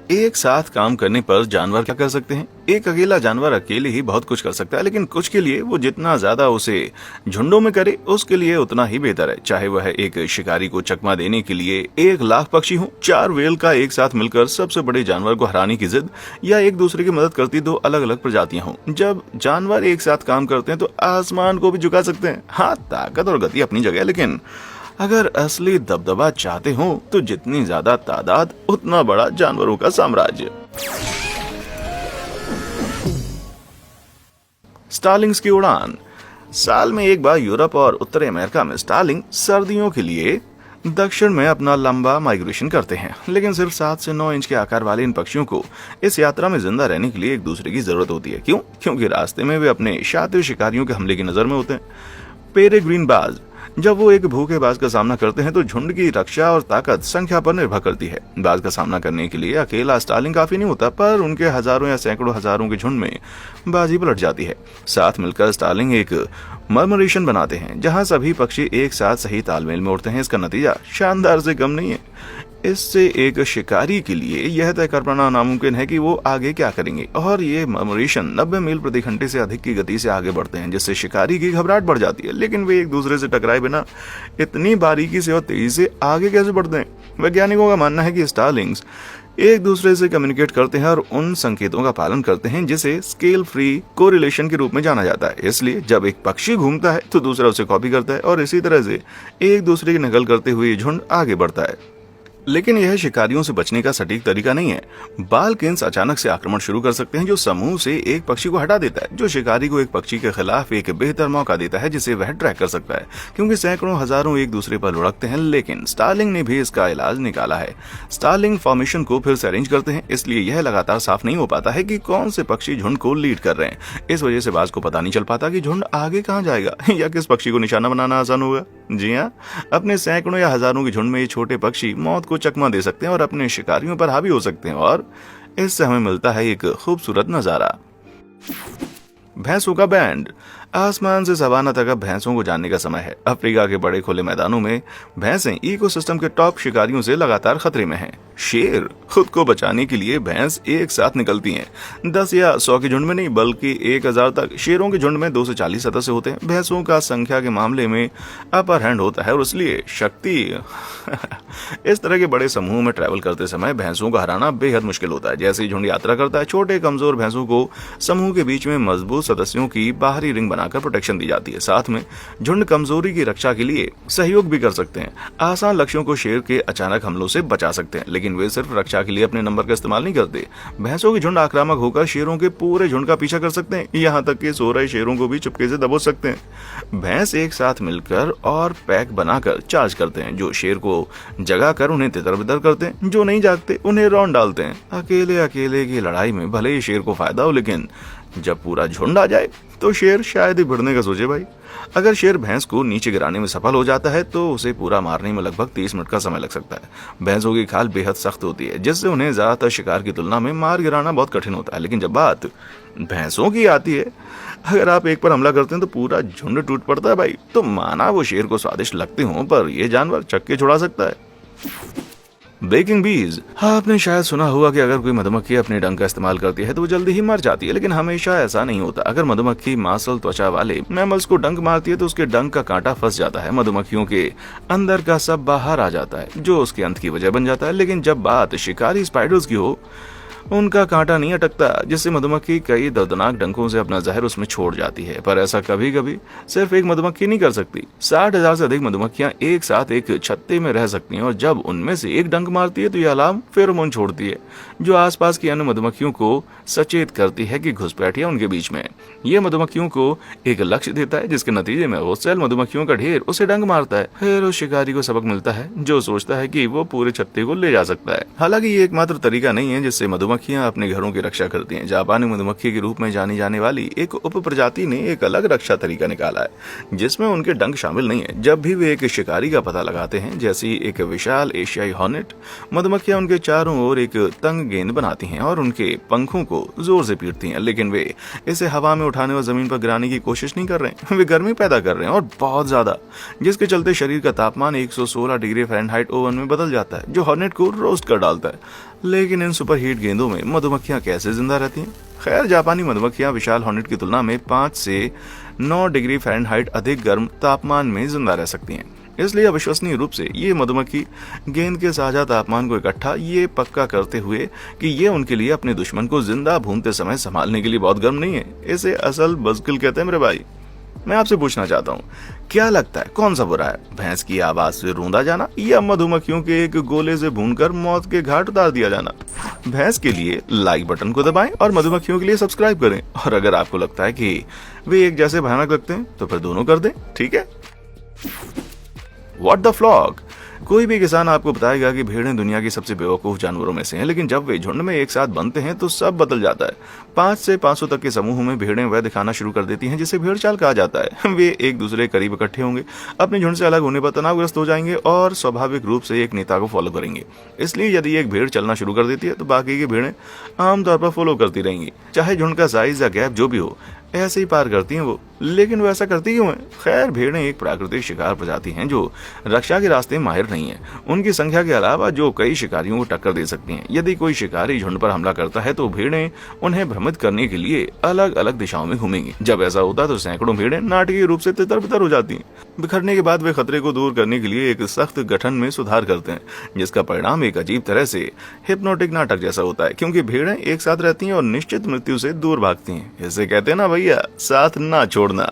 एक साथ काम करने पर जानवर क्या कर सकते हैं? एक अकेला जानवर अकेले ही बहुत कुछ कर सकता है, लेकिन कुछ के लिए वो जितना ज्यादा उसे झुंडों में करे उसके लिए उतना ही बेहतर है। चाहे वह एक शिकारी को चकमा देने के लिए 1,00,000 पक्षी हो, 4 व्हेल का एक साथ मिलकर सबसे बड़े जानवर को हराने की जिद, या एक दूसरे की मदद करती 2 अलग अलग प्रजातियां हों। जब जानवर एक साथ काम करते हैं तो आसमान को भी झुका सकते हैं। हाँ, ताकत और गति अपनी जगह, लेकिन अगर असली दबदबा चाहते हो तो जितनी ज्यादा तादाद उतना बड़ा जानवरों का साम्राज्य। स्टारलिंग्स की उड़ान। साल में एक बार यूरोप और उत्तरी अमेरिका में स्टारलिंग सर्दियों के लिए दक्षिण में अपना लंबा माइग्रेशन करते हैं, लेकिन सिर्फ 7 से 9 इंच के आकार वाले इन पक्षियों को इस यात्रा में जिंदा रहने के लिए एक दूसरे की जरूरत होती है। क्यों? क्योंकि रास्ते में वे अपने शातिर शिकारियों के हमले की नजर में होते हैं। पेरेग्रीन बाज। जब वो एक भूखे बाज का सामना करते हैं तो झुंड की रक्षा और ताकत संख्या पर निर्भर करती है। बाज का सामना करने के लिए अकेला स्टारलिंग काफी नहीं होता, पर उनके हजारों या सैकड़ों हजारों के झुंड में बाजी पलट जाती है। साथ मिलकर स्टारलिंग एक मर्मरेशन बनाते हैं जहां सभी पक्षी एक साथ सही तालमेल में उड़ते हैं। इसका नतीजा शानदार से कम नहीं है। इससे एक शिकारी के लिए यह तय कर पाना नामुमकिन है कि वो आगे क्या करेंगे, और ये मर्मरेशन 90 मील प्रति घंटे से अधिक की गति से आगे बढ़ते हैं, जिससे शिकारी की घबराहट बढ़ जाती है। लेकिन वे एक दूसरे से टकराए बिना इतनी बारीकी से और तेजी से आगे कैसे बढ़ते हैं? वैज्ञानिकों का मानना है कि स्टारलिंग्स एक दूसरे से कम्युनिकेट करते हैं और उन संकेतों का पालन करते हैं जिसे स्केल फ्री कोरिलेशन के रूप में जाना जाता है। इसलिए जब एक पक्षी घूमता है तो दूसरा उसे कॉपी करता है, और इसी तरह से एक दूसरे की नकल करते हुए झुंड आगे बढ़ता है। लेकिन यह शिकारियों से बचने का सटीक तरीका नहीं है। बालकिंस अचानक से आक्रमण शुरू कर सकते हैं जो समूह से एक पक्षी को हटा देता है, जो शिकारी को एक पक्षी के खिलाफ एक बेहतर मौका देता है जिसे वह ट्रैक कर सकता है। क्योंकि सैकड़ों हजारों एक दूसरे पर लुढ़कते हैं, लेकिन स्टारलिंग ने भी इसका इलाज निकाला है। स्टारलिंग फॉर्मेशन को फिर से अरेंज करते हैं, इसलिए यह लगातार साफ नहीं हो पाता है कि कौन से पक्षी झुंड को लीड कर रहे हैं। इस वजह से बाज को पता नहीं चल पाता कि झुंड आगे कहाँ जाएगा या किस पक्षी को निशाना बनाना आसान होगा। जी हाँ, अपने सैकड़ों या हजारों के झुंड में ये छोटे पक्षी मौत को चकमा दे सकते हैं और अपने शिकारियों पर हावी हो सकते हैं, और इससे हमें मिलता है एक खूबसूरत नजारा। भैंसों का बैंड। आसमान से सवाना तक अब भैंसों को जानने का समय है। अफ्रीका के बड़े खुले मैदानों में भैंसें इकोसिस्टम के टॉप शिकारियों से लगातार खतरे में हैं। शेर। खुद को बचाने के लिए भैंस एक साथ निकलती हैं। 10 या 100 के झुंड में नहीं, बल्कि 1000 तक। शेरों के झुंड में 2 से 40 सदस्य होते हैं। भैंसों का संख्या के मामले में अपर हैंड होता है, और इसलिए शक्ति इस तरह के बड़े समूह में ट्रैवल करते समय भैंसों को हराना बेहद मुश्किल होता है। जैसे ही झुंड यात्रा करता है, छोटे कमजोर भैंसों को समूह के बीच में मजबूत सदस्यों की बाहरी रिंग बनाकर प्रोटेक्शन दी जाती है। साथ में झुंड कमजोरी की रक्षा के लिए सहयोग भी कर सकते हैं। आसान लक्ष्यों को शेर के अचानक हमलों से बचा सकते हैं, लेकिन वे सिर्फ रक्षा के लिए अपने नंबर का इस्तेमाल नहीं करते। भैंसों के झुंड आक्रामक होकर शेरों के पूरे झुंड का पीछा कर सकते हैं, यहाँ तक कि सो रहे शेरों को भी चुपके से दबोच सकते हैं। भैंस एक साथ मिलकर और पैक बनाकर चार्ज करते हैं, जो शेर को जगा कर उन्हें तितर बितर करते हैं। जो नहीं जागते उन्हें रौंद डालते हैं। अकेले अकेले की लड़ाई में भले ही शेर को फायदा हो, लेकिन जब पूरा झुंड आ जाए तो शेर शायद ही भिड़ने का सोचे भाई। अगर शेर भैंस को नीचे गिराने में सफल हो जाता है तो उसे पूरा मारने में लगभग 30 मिनट का समय लग सकता है। भैंसों की खाल बेहद सख्त होती है, जिससे उन्हें ज्यादातर शिकार की तुलना में मार गिराना बहुत कठिन होता है। लेकिन जब बात भैंसों की आती है, अगर आप एक पर हमला करते हैं तो पूरा झुंड टूट पड़ता है भाई। तो माना वो शेर को स्वादिष्ट लगते हों, पर यह जानवर चक्के छुड़ा सकता है। बेकिंग बीज। आपने शायद सुना होगा कि अगर कोई मधुमक्खी अपने डंक का इस्तेमाल करती है तो वो जल्दी ही मर जाती है, लेकिन हमेशा ऐसा नहीं होता। अगर मधुमक्खी मांसल त्वचा वाले मैमल्स को डंक मारती है तो उसके डंक का कांटा फंस जाता है। मधुमक्खियों के अंदर का सब बाहर आ जाता है, जो उसके अंत की वजह बन जाता है। लेकिन जब बात शिकारी स्पाइडर्स की हो, उनका कांटा नहीं अटकता, जिससे मधुमक्खी कई दर्दनाक डंकों से अपना जहर उसमें छोड़ जाती है। पर ऐसा कभी कभी सिर्फ एक मधुमक्खी नहीं कर सकती। 60,000 से अधिक मधुमक्खियां एक साथ एक छत्ते में रह सकती हैं, और जब उनमें से एक डंक मारती है तो यह अलार्म फेरोमोन छोड़ती है, जो आसपास की अन्य मधुमक्खियों को सचेत करती है कि घुसपैठियां उनके बीच में। यह मधुमक्खियों को एक लक्ष्य देता है, जिसके नतीजे में वो सेल मधुमक्खियों का ढेर उसे डंक मारता है। फिर उस शिकारी को सबक मिलता है, जो सोचता है कि वो पूरे छत्ते को ले जा सकता है। हालांकि ये एकमात्र तरीका नहीं है जिससे मधुमक्खी मधुमक्खियां अपने घरों की रक्षा करती हैं। जापानी मधुमक्खी के रूप में जानी जाने वाली एक उप प्रजाति ने एक अलग रक्षा तरीका निकाला है जिसमें उनके डंक शामिल नहीं है। जब भी वे एक शिकारी का पता लगाते हैं, जैसी एक विशाल एशियाई हॉर्नेट, मधुमक्खियां उनके चारों ओर एक तंग गेंद बनाती हैं और उनके पंखों को जोर से पीटती हैं, लेकिन वे इसे हवा में उठाने और जमीन पर गिराने की कोशिश नहीं कर रहे हैं। वे गर्मी पैदा कर रहे हैं और बहुत ज्यादा, जिसके चलते शरीर का तापमान 116 डिग्री फ़ारेनहाइट ओवन में बदल जाता है, जो हॉर्नेट को रोस्ट कर डालता है। लेकिन इन सुपर हीट गेंदों में मधुमक्खियां कैसे जिंदा रहती हैं? खैर, जापानी मधुमक्खियां विशाल हॉर्नेट की तुलना में 5 से 9 डिग्री फ़ारेनहाइट अधिक गर्म तापमान में जिंदा रह सकती हैं। इसलिए अविश्वसनीय रूप से ये मधुमक्खी गेंद के साझा तापमान को इकट्ठा ये पक्का करते हुए कि ये उनके लिए अपने दुश्मन को जिंदा भूनते समय संभालने के लिए बहुत गर्म नहीं है। इसे असल बजकिल कहते हैं मेरे भाई। मैं आपसे पूछना चाहता हूँ, क्या लगता है कौन सा बुरा है, भैंस की आवाज से रूंधा जाना या मधुमक्खियों के एक गोले से भूनकर मौत के घाट उतार दिया जाना? भैंस के लिए लाइक बटन को दबाएं और मधुमक्खियों के लिए सब्सक्राइब करें। और अगर आपको लगता है कि वे एक जैसे भयानक लगते हैं तो फिर दोनों कर दें, ठीक है? What the flock. कोई भी किसान आपको बताएगा कि भेड़ें दुनिया की सबसे बेवकूफ जानवरों में से हैं, लेकिन जब वे झुंड में एक साथ बनते हैं तो सब बदल जाता है। 5 से 500 तक के समूह में भेड़ें वह दिखाना शुरू कर देती हैं जिसे भेड़चाल कहा जाता है। वे एक दूसरे के करीब इकट्ठे होंगे, अपने झुंड से अलग होने पर तनावग्रस्त हो जाएंगे और स्वाभाविक रूप से एक नेता को फॉलो करेंगे। इसलिए यदि एक भेड़ चलना शुरू कर देती है तो बाकी की भेड़ें आमतौर पर फॉलो करती रहेंगी, चाहे झुंड का साइज या गैप जो भी हो। ऐसे ही पार करती हैं वो। लेकिन वो ऐसा करती क्यों है? खैर, भेड़ें एक प्राकृतिक शिकार प्रजाति हैं जो रक्षा के रास्ते माहिर नहीं है। उनकी संख्या के अलावा जो कई शिकारियों को टक्कर दे सकती हैं। यदि कोई शिकारी झुंड पर हमला करता है तो भेड़ें उन्हें भ्रमित करने के लिए अलग अलग दिशाओं में घूमेंगी। जब ऐसा होता है तो सैकड़ों भेड़ें नाटकीय रूप से तितर बितर हो जाती हैं। बिखरने के बाद वे खतरे को दूर करने के लिए एक सख्त गठन में सुधार करते हैं, जिसका परिणाम एक अजीब तरह से हिप्नोटिक नाटक जैसा होता है, क्योंकि भेड़ें एक साथ रहती हैं और निश्चित मृत्यु से दूर भागती हैं। इसे कहते हैं ना भैया, साथ ना छोड़ना।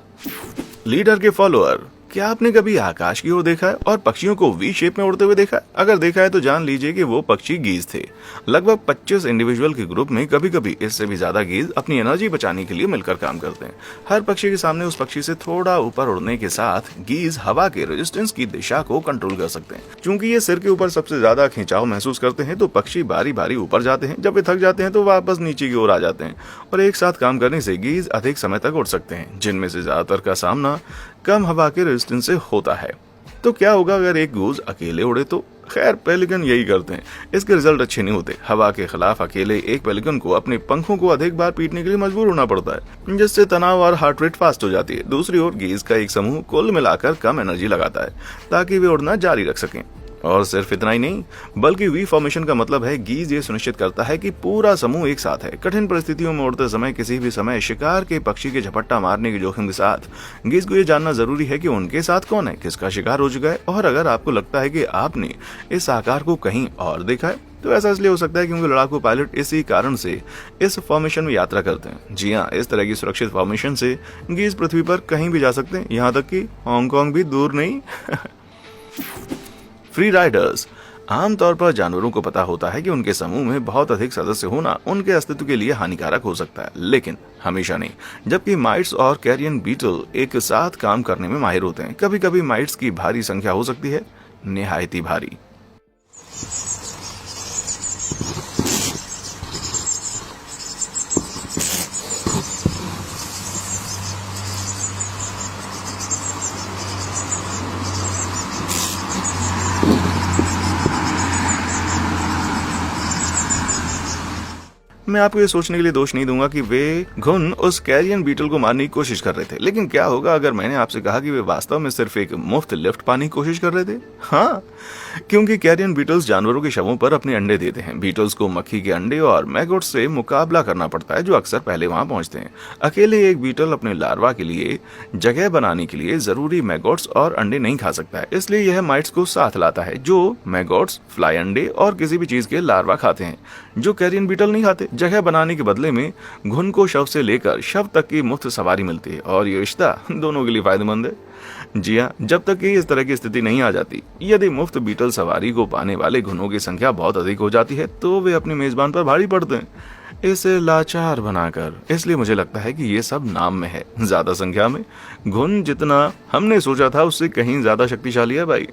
लीडर के फॉलोअर। क्या आपने कभी आकाश की ओर देखा है और पक्षियों को वी शेप में उड़ते हुए देखा है? अगर देखा है तो जान लीजिए कि वो पक्षी गीज थे। लगभग 25 इंडिविजुअल के ग्रुप में कभी कभी इससे भी ज्यादा गीज अपनी एनर्जी बचाने के लिए मिलकर काम करते हैं। हर पक्षी के सामने उस पक्षी से थोड़ा ऊपर उड़ने के साथ गीज हवा के रेजिस्टेंस की दिशा को कंट्रोल कर सकते हैं। चूंकि ये सिर के ऊपर सबसे ज्यादा खिंचाव महसूस करते हैं तो पक्षी बारी बारी ऊपर जाते हैं। जब वे थक जाते हैं तो वापस नीचे की ओर आ जाते हैं और एक साथ काम करने से गीज अधिक समय तक उड़ सकते हैं, जिनमें से ज्यादातर का सामना कम हवा के रेजिस्टेंस से होता है। तो क्या होगा अगर एक गूज अकेले उड़े तो? खैर, पेलिकन यही करते हैं। इसके रिजल्ट अच्छे नहीं होते। हवा के खिलाफ अकेले एक पेलिकन को अपने पंखों को अधिक बार पीटने के लिए मजबूर होना पड़ता है, जिससे तनाव और हार्ट रेट फास्ट हो जाती है। दूसरी ओर गीज का एक समूह कुल मिलाकर कम एनर्जी लगाता है ताकि वे उड़ना जारी रख सकें। और सिर्फ इतना ही नहीं, बल्कि वी फॉर्मेशन का मतलब है गीज ये सुनिश्चित करता है कि पूरा समूह एक साथ है। कठिन परिस्थितियों में उड़ते समय किसी भी समय शिकार के पक्षी के झपट्टा मारने के जोखिम के साथ गीज को ये जानना जरूरी है कि उनके साथ कौन है, किसका शिकार हो चुका है। और अगर आपको लगता है कि आपने इस आकार को कहीं और देखा है तो ऐसा इसलिए हो सकता है क्योंकि लड़ाकू पायलट इसी कारण से इस फॉर्मेशन में यात्रा करते हैं। जी हाँ, इस तरह की सुरक्षित फॉर्मेशन से गीज पृथ्वी पर कहीं भी जा सकते हैं, यहाँ तक कि हांगकांग भी दूर नहीं। Free Riders. आमतौर पर जानवरों को पता होता है कि उनके समूह में बहुत अधिक सदस्य होना उनके अस्तित्व के लिए हानिकारक हो सकता है, लेकिन हमेशा नहीं। जबकि माइट्स और कैरियन बीटल एक साथ काम करने में माहिर होते हैं। कभी कभी माइट्स की भारी संख्या हो सकती है, निहायत ही भारी। मैं आपको ये सोचने के लिए दोष नहीं दूंगा कि वे घुन उस कैरियन बीटल को मारने की कोशिश कर रहे थे, लेकिन क्या होगा अगर मैंने आपसे कहा कि वे वास्तव में सिर्फ एक मुफ्त लिफ्ट पाने की कोशिश कर रहे थे? हाँ, क्योंकि कैरियन बीटल्स जानवरों के शवों पर अपने अंडे देते हैं। बीटल्स को मक्खी के अंडे और मैगोट्स से मुकाबला करना पड़ता है, जो अक्सर पहले वहां पहुंचते हैं। अकेले एक बीटल अपने लार्वा के लिए जगह बनाने के लिए जरूरी मैगोट्स और अंडे नहीं खा सकता है, इसलिए यह माइट्स को साथ लाता है, जो मैगोट्स, फ्लाई अंडे और किसी भी चीज के लार्वा खाते हैं, जो कैरियन बीटल नहीं खाते। जगह बनाने के बदले में घुन को शव से लेकर शव तक की मुफ्त सवारी मिलती है और ये रिश्ता दोनों के लिए फायदेमंद है। जी हाँ, जब तक कि इस तरह की स्थिति नहीं आ जाती। यदि मुफ्त बीटल सवारी को पाने वाले घुनों की संख्या बहुत अधिक हो जाती है तो वे अपने मेजबान पर भारी पड़ते हैं, इसे लाचार बनाकर। इसलिए मुझे लगता है कि ये सब नाम में है। ज्यादा संख्या में घुन जितना हमने सोचा था उससे कहीं ज्यादा शक्तिशाली है भाई।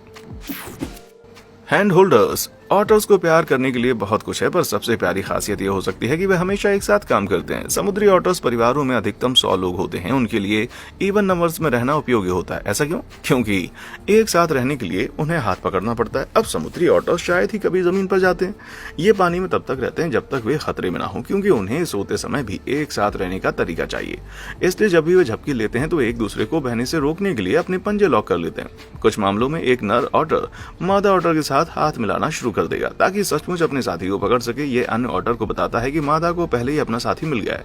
Hand holders. ऑटर्स को प्यार करने के लिए बहुत कुछ है, पर सबसे प्यारी खासियत यह हो सकती है कि वे हमेशा एक साथ काम करते हैं। समुद्री ऑटर्स परिवारों में अधिकतम 100 लोग होते हैं। उनके लिए इवन नंबर्स में रहना उपयोगी होता है। ऐसा क्यों? क्योंकि एक साथ रहने के लिए उन्हें हाथ पकड़ना पड़ता है। अब समुद्री ऑटर्स शायद ही कभी जमीन पर जाते हैं। ये पानी में तब तक रहते हैं जब तक वे खतरे में ना हो, क्योंकि उन्हें सोते समय भी एक साथ रहने का तरीका चाहिए। इसलिए जब भी वे झपकी लेते हैं तो एक दूसरे को बहने से रोकने के लिए अपने पंजे लॉक कर लेते हैं। कुछ मामलों में एक नर ऑटर मादा ऑटर के साथ हाथ मिलाना शुरू कर देगा ताकि सचमुच अपने साथी को पकड़ सके। ये अन्य ऑटर को बताता है कि मादा को पहले ही अपना साथी मिल गया है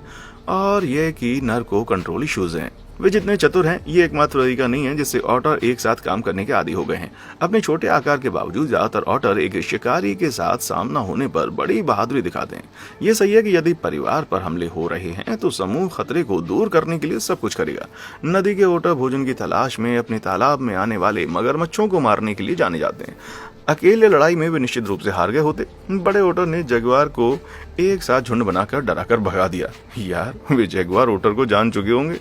और यह कि नर को कंट्रोल इश्यूज हैं। वे जितने चतुर हैं, ये एकमात्र तरीका नहीं है जिससे ऑटर एक साथ काम करने के आदी हो गए हैं। अपने छोटे आकार के बावजूद ज्यादातर ऑटर एक शिकारी के साथ सामना होने पर बड़ी बहादुरी दिखाते हैं। ये सही है कि यदि परिवार पर हमले हो रहे हैं तो समूह खतरे को दूर करने के लिए सब कुछ करेगा। नदी के ऑटर भोजन की तलाश में अपने तालाब में आने वाले मगरमच्छों को मारने के लिए जाने जाते हैं। अकेले लड़ाई में वे निश्चित रूप से हार गए होते। बड़े ओटर ने जगुआर को एक साथ झुंड बनाकर डराकर भगा दिया। यार, वे जगुआर ओटर को जान चुके होंगे।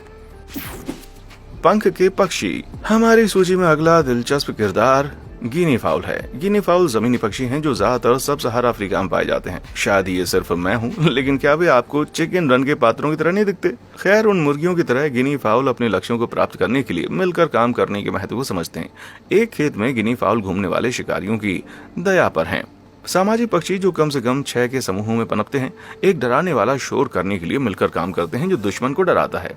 पंख के पक्षी। हमारी सूची में अगला दिलचस्प किरदार गिनी फाउल है। गिनी फाउल जमीनी पक्षी हैं जो ज्यादातर सब सहारा अफ्रीका में पाए जाते हैं। शायद ये सिर्फ मैं हूँ, लेकिन क्या वे आपको चिकन रन के पात्रों की तरह नहीं दिखते? खैर, उन मुर्गियों की तरह गिनी फाउल अपने लक्ष्यों को प्राप्त करने के लिए मिलकर काम करने के महत्व को समझते हैं। एक खेत में गिनी फाउल घूमने वाले शिकारियों की दया पर हैं। सामाजिक पक्षी जो कम से कम 6 के समूहों में पनपते हैं, एक डराने वाला शोर करने के लिए मिलकर काम करते हैं जो दुश्मन को डराता है।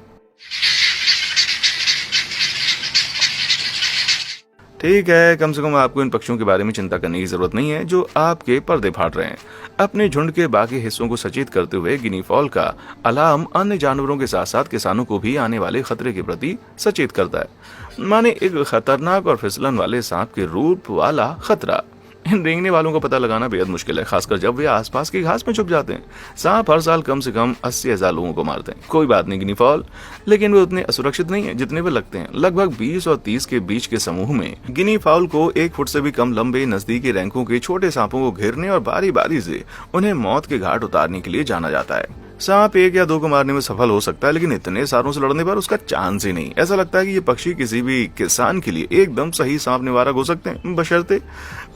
ठीक है, कम से कम आपको इन पक्षियों के बारे में चिंता करने की जरूरत नहीं है जो आपके पर्दे फाड़ रहे हैं। अपने झुंड के बाकी हिस्सों को सचेत करते हुए गिनी फाउल का अलार्म अन्य जानवरों के साथ साथ किसानों को भी आने वाले खतरे के प्रति सचेत करता है। माने एक खतरनाक और फिसलन वाले सांप के रूप वाला खतरा। इन रेंगने वालों का पता लगाना बेहद मुश्किल है, खासकर जब वे आसपास की घास में छुप जाते हैं। सांप हर साल कम से कम 80,000 लोगों को मारते हैं। कोई बात नहीं गिनी फाउल, लेकिन वे उतने असुरक्षित नहीं है जितने वे लगते हैं। लगभग 20 और 30 के बीच के समूह में गिनी फाउल को 1 फुट से भी कम लंबे नजदीकी रैंकों के छोटे सांपों को घेरने और बारी बारी से उन्हें मौत के घाट उतारने के लिए जाना जाता है। सांप 1 या 2 को मारने में सफल हो सकता है, लेकिन इतने सारों से लड़ने पर उसका चांस ही नहीं। ऐसा लगता है कि ये पक्षी किसी भी किसान के लिए एकदम सही सांप निवारक हो सकते हैं, बशर्ते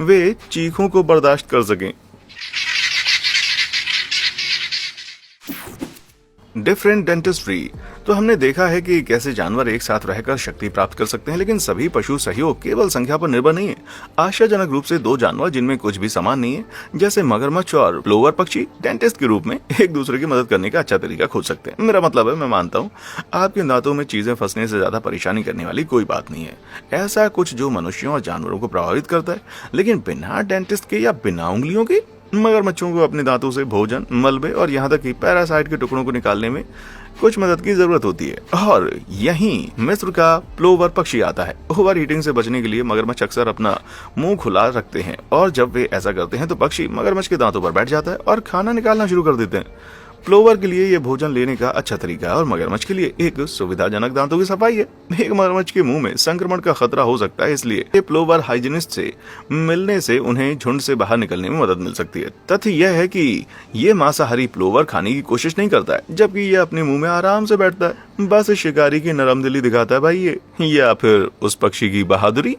वे चीखों को बर्दाश्त कर सकें। Different dentistry. तो हमने देखा है कि कैसे जानवर एक साथ रहकर शक्ति प्राप्त कर सकते हैं, लेकिन सभी पशु सहयोग केवल संख्या पर निर्भर नहीं है। आश्चर्यजनक रूप से 2 जानवर जिनमें कुछ भी समान नहीं है, जैसे मगरमच्छ और प्लोवर पक्षी, डेंटिस्ट के रूप में एक दूसरे की मदद करने का अच्छा तरीका खोज सकते हैं। मेरा मतलब है, मैं मानता हूँ आपके दांतों में चीजें फंसने से ज्यादा परेशानी करने वाली कोई बात नहीं है। ऐसा कुछ जो मनुष्यों और जानवरों को प्रभावित करता है, लेकिन बिना डेंटिस्ट के या बिना उंगलियों के। मगरमच्छों को अपने दांतों से भोजन, मलबे और यहाँ तक कि पैरासाइट के टुकड़ों को निकालने में कुछ मदद की जरूरत होती है। और यहीं मिस्र का प्लोवर पक्षी आता है। ओवर हीटिंग से बचने के लिए मगरमच्छ अक्सर अपना मुंह खुला रखते हैं, और जब वे ऐसा करते हैं तो पक्षी मगरमच्छ के दांतों पर बैठ जाता है और खाना निकालना शुरू कर देते हैं। प्लोवर के लिए यह भोजन लेने का अच्छा तरीका है और मगरमच्छ के लिए एक सुविधाजनक दांतों की सफाई है। एक मगरमच्छ के मुंह में संक्रमण का खतरा हो सकता है, इसलिए ये प्लोवर हाइजीनिस्ट से मिलने से उन्हें झुंड से बाहर निकलने में मदद मिल सकती है। तथ्य यह है कि ये मांसाहारी प्लोवर खाने की कोशिश नहीं करता है, जबकि ये अपने मुंह में आराम से बैठता है। बस शिकारी की नरमदिली दिखाता है भाई ये, या फिर उस पक्षी की बहादुरी।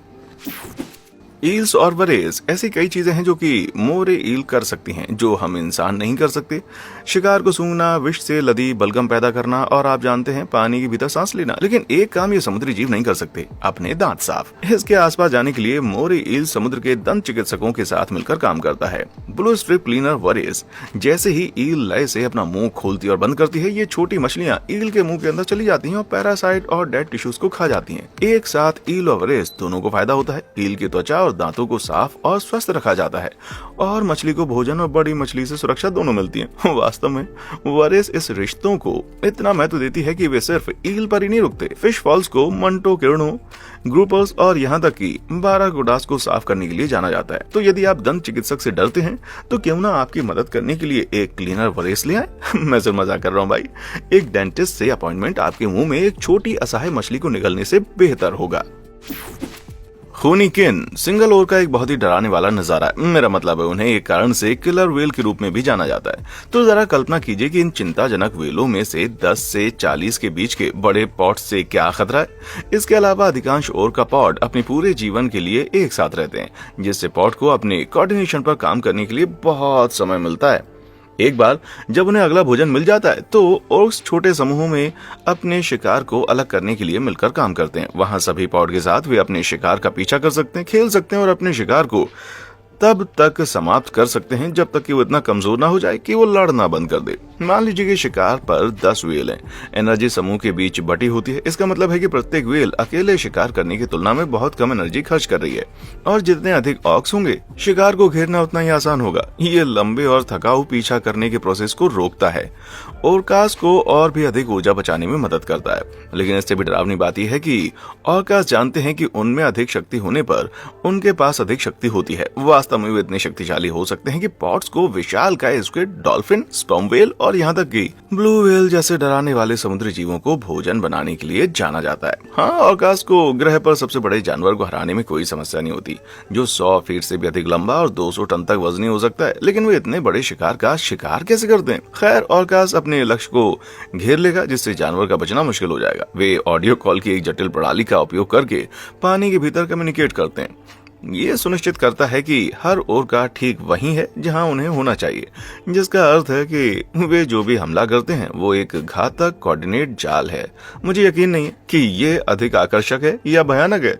ईल्स और वरेज। ऐसी कई चीजें हैं जो कि मोरे ईल कर सकती हैं, जो हम इंसान नहीं कर सकते। शिकार को सूंघना, विष से लदी बलगम पैदा करना और आप जानते हैं पानी के भीतर सांस लेना। लेकिन एक काम ये समुद्री जीव नहीं कर सकते, अपने दांत साफ। इसके आसपास जाने के लिए मोरे ईल समुद्र के दंत चिकित्सकों के साथ मिलकर काम करता है। Blue strip cleaner wrasse. जैसे ही ईल लय से अपना मुंह खोलती और बंद करती है, ये छोटी मछलियां ईल के मुंह के अंदर चली जाती हैं और पैरासाइट और डेड टिश्यूज को खा जाती हैं। एक साथ ईल और वरेज दोनों को फायदा होता है। ईल की त्वचा और दांतों को साफ और स्वस्थ रखा जाता है और मछली को भोजन और बड़ी मछली से सुरक्षा दोनों मिलती है। वास्तव में वरेस इस रिश्तों को इतना महत्व देती है कि वे सिर्फ ईल पर ही नहीं रुकते। फिश फॉल्स को मंटो, किरणों, ग्रुपर्स और यहाँ तक कि बाराकुडास को साफ करने के लिए जाना जाता है। तो यदि आप दंत चिकित्सक से डरते हैं तो क्यों ना आपकी मदद करने के लिए एक क्लीनर वरेस ले आए। मैं सिर्फ मजाक कर रहा हूँ भाई। एक डेंटिस्ट से अपॉइंटमेंट आपके मुंह में एक छोटी असहाय मछली को निगलने से बेहतर होगा। खूनी किन सिंगल ओर का एक बहुत ही डराने वाला नजारा है। मेरा मतलब है उन्हें एक कारण से किलर व्हेल के रूप में भी जाना जाता है। तो जरा कल्पना कीजिए कि इन चिंताजनक व्हेलों में से 10 से 40 के बीच के बड़े पॉड से क्या खतरा है। इसके अलावा अधिकांश ओर का पॉड अपने पूरे जीवन के लिए एक साथ रहते हैं, जिससे पॉड को अपने कोऑर्डिनेशन पर काम करने के लिए बहुत समय मिलता है। एक बार जब उन्हें अगला भोजन मिल जाता है तो ओर्क्स छोटे समूहों में अपने शिकार को अलग करने के लिए मिलकर काम करते हैं। वहां सभी पॉड के साथ वे अपने शिकार का पीछा कर सकते हैं, खेल सकते हैं और अपने शिकार को तब तक समाप्त कर सकते हैं जब तक कि वो इतना कमजोर ना हो जाए कि वो लड़ना बंद कर दे। मान लीजिए कि शिकार पर 10 व्हेल हैं। एनर्जी समूह के बीच बटी होती है। इसका मतलब है कि प्रत्येक व्हेल अकेले शिकार करने की तुलना में बहुत कम एनर्जी खर्च कर रही है, और जितने अधिक ऑक्स होंगे शिकार को घेरना उतना ही आसान होगा। ये लंबे और थकाऊ पीछा करने के प्रोसेस को रोकता है और कास को और भी अधिक ऊर्जा बचाने में मदद करता है। लेकिन इससे भी डरावनी बात यह है कि ऑर्कास जानते हैं कि उनमें अधिक शक्ति होने पर उनके पास अधिक शक्ति होती है। वास्तव में वे इतने शक्तिशाली हो सकते हैं कि पॉड्स को विशालकाय स्क्विड, डॉल्फिन, स्पर्म व्हेल और यहाँ तक कि ब्लू व्हेल जैसे डराने वाले समुद्री जीवों को भोजन बनाने के लिए जाना जाता है। हाँ, ऑर्कास को ग्रह पर सबसे बड़े जानवर को हराने में कोई समस्या नहीं होती, जो 100 फीट से भी अधिक लंबा और 200 टन तक वजनी हो सकता है। लेकिन वे इतने बड़े शिकार का शिकार कैसे करते हैं? खैर, ऑर्कास अपने लक्ष्य को घेर लेगा, जिससे जानवर का बचना मुश्किल हो जाएगा। वे ऑडियो कॉल की एक जटिल प्रणाली का उपयोग करके पानी के भीतर कम्युनिकेट करते हैं। ये सुनिश्चित करता है कि हर ओर का ठीक वही है जहां उन्हें होना चाहिए, जिसका अर्थ है कि वे जो भी हमला करते हैं वो एक घातक कोऑर्डिनेट जाल है। मुझे यकीन नहीं है कि ये अधिक आकर्षक है या भयानक है।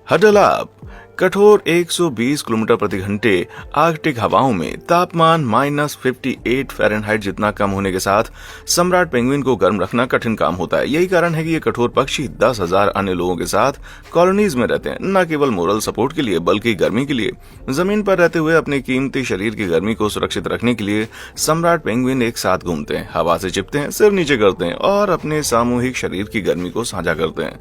हडल अप कठोर 120 किलोमीटर प्रति घंटे आर्कटिक हवाओं में तापमान -58 फ़ारेनहाइट जितना कम होने के साथ सम्राट पेंगुइन को गर्म रखना कठिन काम होता है। यही कारण है कि ये कठोर पक्षी 10,000 अन्य लोगों के साथ कॉलोनीज में रहते हैं, न केवल मोरल सपोर्ट के लिए बल्कि गर्मी के लिए। जमीन पर रहते हुए अपने कीमती शरीर की गर्मी को सुरक्षित रखने के लिए सम्राट पेंगुइन एक साथ घूमते हैं, हवा से चिपते हैं, सिर नीचे करते हैं और अपने सामूहिक शरीर की गर्मी को साझा करते हैं।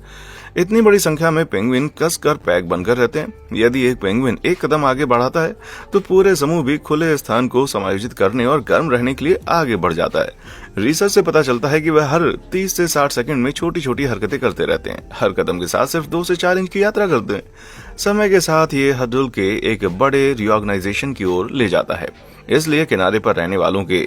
इतनी बड़ी संख्या में पेंगुइन कसकर पैक बनकर रहते हैं। यदि एक पेंगुइन एक कदम आगे बढ़ाता है तो पूरे समूह भी खुले स्थान को समायोजित करने और गर्म रहने के लिए आगे बढ़ जाता है। रिसर्च से पता चलता है कि वह हर 30 से 60 सेकंड में छोटी छोटी हरकतें करते रहते हैं। हर कदम के साथ सिर्फ 2 से 4 इंच की यात्रा करते हैं। समय के साथ ये हडल के एक बड़े रिऑर्गेनाइजेशन की ओर ले जाता है। इसलिए किनारे पर रहने वालों के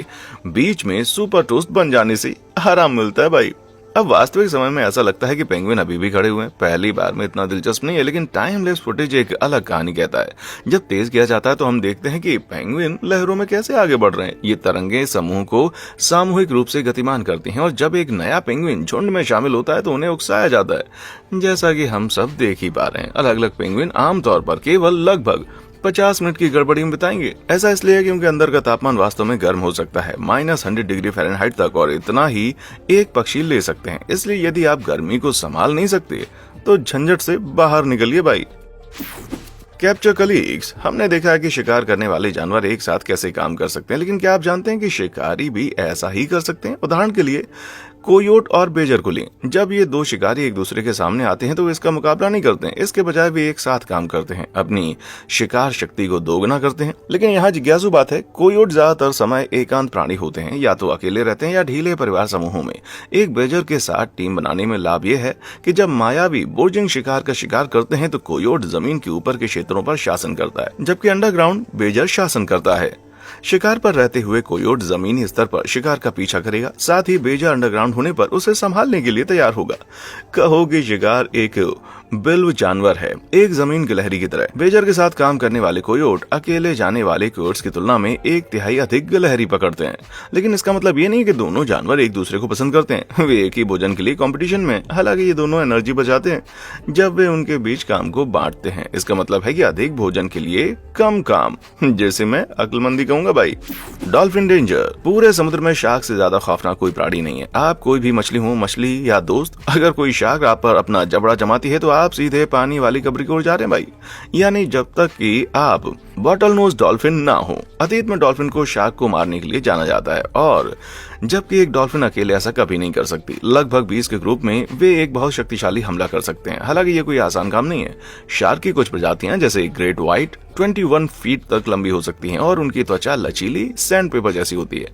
बीच में सुपर टोस्ट बन जाने से आराम मिलता है भाई। अब वास्तविक समय में ऐसा लगता है कि पेंगुइन अभी भी खड़े हुए हैं। पहली बार में इतना दिलचस्प नहीं है, लेकिन टाइम लैप्स फुटेज एक अलग कहानी कहता है। जब तेज किया जाता है तो हम देखते हैं कि पेंगुइन लहरों में कैसे आगे बढ़ रहे हैं। ये तरंगे समूह को सामूहिक रूप से गतिमान करती हैं और जब एक नया पेंगुइन झुंड में शामिल होता है तो उन्हें उकसाया जाता है, जैसा कि हम सब देख ही पा रहे हैं। अलग अलग पेंगुइन आमतौर पर केवल लगभग 50 मिनट की गड़बड़ी में बिताएंगे। ऐसा इसलिए क्योंकि अंदर का तापमान वास्तव में गर्म हो सकता है, -100 डिग्री फ़ारेनहाइट तक, और इतना ही एक पक्षी ले सकते हैं। इसलिए यदि आप गर्मी को संभाल नहीं सकते तो झंझट से बाहर निकलिए भाई। कैप्चर कलीग्स, हमने देखा है कि शिकार करने वाले जानवर एक साथ कैसे काम कर सकते हैं, लेकिन क्या आप जानते हैं कि शिकारी भी ऐसा ही कर सकते हैं? उदाहरण के लिए कोयोट और बेजर को लें। जब ये दो शिकारी एक दूसरे के सामने आते हैं तो वे इसका मुकाबला नहीं करते हैं, इसके बजाय वे एक साथ काम करते हैं, अपनी शिकार शक्ति को दोगुना करते हैं। लेकिन यहाँ जिज्ञासु बात है, कोयोट ज्यादातर समय एकांत प्राणी होते हैं, या तो अकेले रहते हैं या ढीले परिवार समूहों में। एक बेजर के साथ टीम बनाने में लाभ यह है कि जब मायावी बोर्जिंग शिकार का शिकार करते हैं तो कोयोट जमीन के ऊपर के क्षेत्रों पर शासन करता है, जबकि अंडरग्राउंड बेजर शासन करता है। शिकार पर रहते हुए कोयोट जमीनी स्तर पर शिकार का पीछा करेगा, साथ ही बेजर अंडरग्राउंड होने पर उसे संभालने के लिए तैयार होगा। कहो कि शिकार एक बिल्व जानवर है, एक जमीन गिलहरी की तरह। बेजर के साथ काम करने वाले कोयोट अकेले जाने वाले कोयोट्स की तुलना में 1/3 अधिक गिलहरी पकड़ते हैं। लेकिन इसका मतलब ये नहीं कि दोनों जानवर एक दूसरे को पसंद करते हैं। वे एक ही भोजन के लिए कंपटीशन में, हालांकि ये दोनों एनर्जी बचाते हैं जब वे उनके बीच काम को बांटते हैं। इसका मतलब है कि अधिक भोजन के लिए कम काम, जैसे मैं अक्लमंदी कहूंगा भाई। डॉल्फिन डेंजर, पूरे समुद्र में शार्क से ज्यादा खौफनाक कोई प्राणी नहीं है। आप कोई भी मछली हो, मछली या दोस्त, अगर कोई शार्क आप पर अपना जबड़ा जमाती है तो आप सीधे पानी वाली कब्र की ओर जा रहे हैं भाई। यानी जब तक कि आप बॉटल नोज डॉल्फिन ना हो। अतीत में डॉल्फिन को शार्क को मारने के लिए जाना जाता है, और जबकि एक डॉल्फिन अकेले ऐसा कभी नहीं कर सकती। लगभग 20 के ग्रुप में वे एक बहुत शक्तिशाली हमला कर सकते हैं। हालांकि ये कोई आसान काम नहीं है। शार्क की कुछ प्रजातियां जैसे ग्रेट व्हाइट 21 फीट तक लंबी हो सकती हैं और उनकी त्वचा लचीली सैंड पेपर जैसी होती है,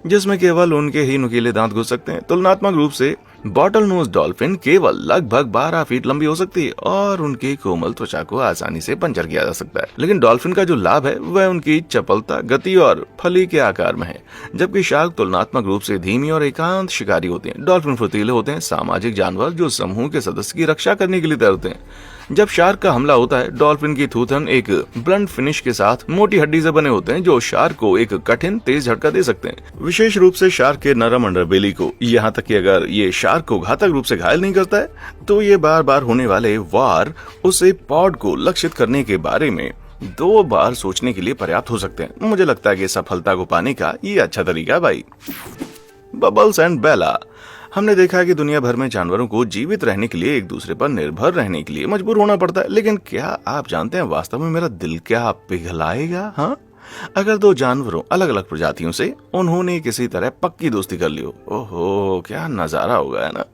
जिसमें केवल उनके ही नुकीले दांत घुस सकते हैं। तुलनात्मक रूप से बॉटल नोज डॉल्फिन केवल लगभग 12 फीट लंबी हो सकती है और उनकी कोमल त्वचा को आसानी से पंचर किया जा सकता है। लेकिन डॉल्फिन का जो लाभ है वह उनकी चपलता, गति और फली के आकार में है। जबकि शार्क तुलनात्मक रूप से धीमी और एकांत शिकारी होते हैं। डॉल्फिन फुर्तीले होते हैं, सामाजिक जानवर जो समूह के सदस्य की रक्षा करने के लिए तैरते हैं। जब शार्क का हमला होता है, डॉल्फिन की थूथन एक ब्लंट फिनिश के साथ मोटी हड्डी से बने होते हैं जो शार्क को एक कठिन तेज झटका दे सकते हैं, विशेष रूप से शार्क के नरम अंडरबेली को। यहाँ तक कि अगर ये शार्क को घातक रूप से घायल नहीं करता है तो ये बार बार होने वाले वार उसे पॉड को लक्षित करने के बारे में 2 बार सोचने के लिए पर्याप्त हो सकते हैं। मुझे लगता है कि सफलता को पाने का ये अच्छा तरीका है भाई। बबल्स एंड बेला। हमने देखा है कि दुनिया भर में जानवरों को जीवित रहने के लिए एक दूसरे पर निर्भर रहने के लिए मजबूर होना पड़ता है। लेकिन क्या आप जानते हैं वास्तव में मेरा दिल क्या पिघलाएगा हाँ अगर 2 जानवरों अलग अलग प्रजातियों से उन्होंने किसी तरह पक्की दोस्ती कर ली हो। ओहो, क्या नजारा होगा, है ना।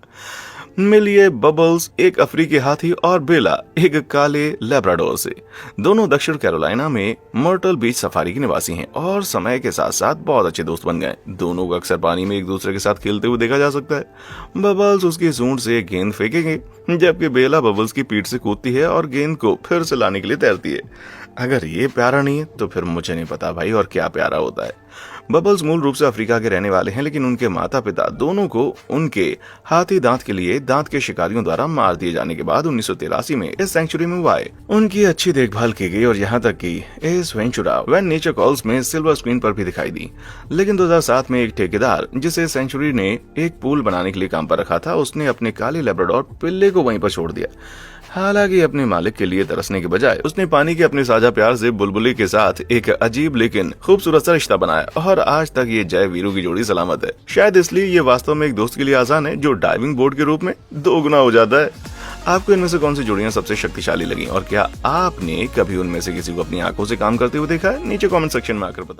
मिलिए बबल्स एक अफ्रीकी हाथी और बेला एक काले लेब्राडोर से। दोनों दक्षिण कैरोलिना में मर्टल बीच सफारी के निवासी हैं और समय के साथ साथ बहुत अच्छे दोस्त बन गए। दोनों को अक्सर पानी में एक दूसरे के साथ खेलते हुए देखा जा सकता है। बबल्स उसकी सूंड से एक गेंद फेंकेंगे, जबकि बेला बबल्स की पीठ से कूदती है और गेंद को फिर से लाने के लिए तैरती है। अगर ये प्यारा नहीं है तो फिर मुझे नहीं पता भाई और क्या प्यारा होता है। बबल्स मूल रूप से अफ्रीका के रहने वाले हैं, लेकिन उनके माता पिता दोनों को उनके हाथी दांत के लिए दांत के शिकारियों द्वारा मार दिए जाने के बाद 1983 में इस सेंचुरी में वो आए। उनकी अच्छी देखभाल की गई और यहाँ तक कि इस वेंचुरा व्हेन नेचर कॉल्स में सिल्वर स्क्रीन पर भी दिखाई दी। लेकिन 2007 में एक ठेकेदार जिसे सेंचुरी ने एक पूल बनाने के लिए काम पर रखा था, उसने अपने काले लेब्राडोर पिल्ले को वहीं पर छोड़ दिया। हालांकि अपने मालिक के लिए तरसने के बजाय उसने पानी के अपने साझा प्यार से बुलबुली के साथ एक अजीब लेकिन खूबसूरत सा रिश्ता बनाया और आज तक ये जय वीरू की जोड़ी सलामत है। शायद इसलिए ये वास्तव में एक दोस्त के लिए आसान है जो डाइविंग बोर्ड के रूप में 2 गुना हो जाता है। आपको इनमें से कौन सी जोड़ियां सबसे शक्तिशाली लगी और क्या आपने कभी उनमें से किसी को अपनी आंखों से काम करते हुए देखा है? नीचे कमेंट सेक्शन में आकर बताएं।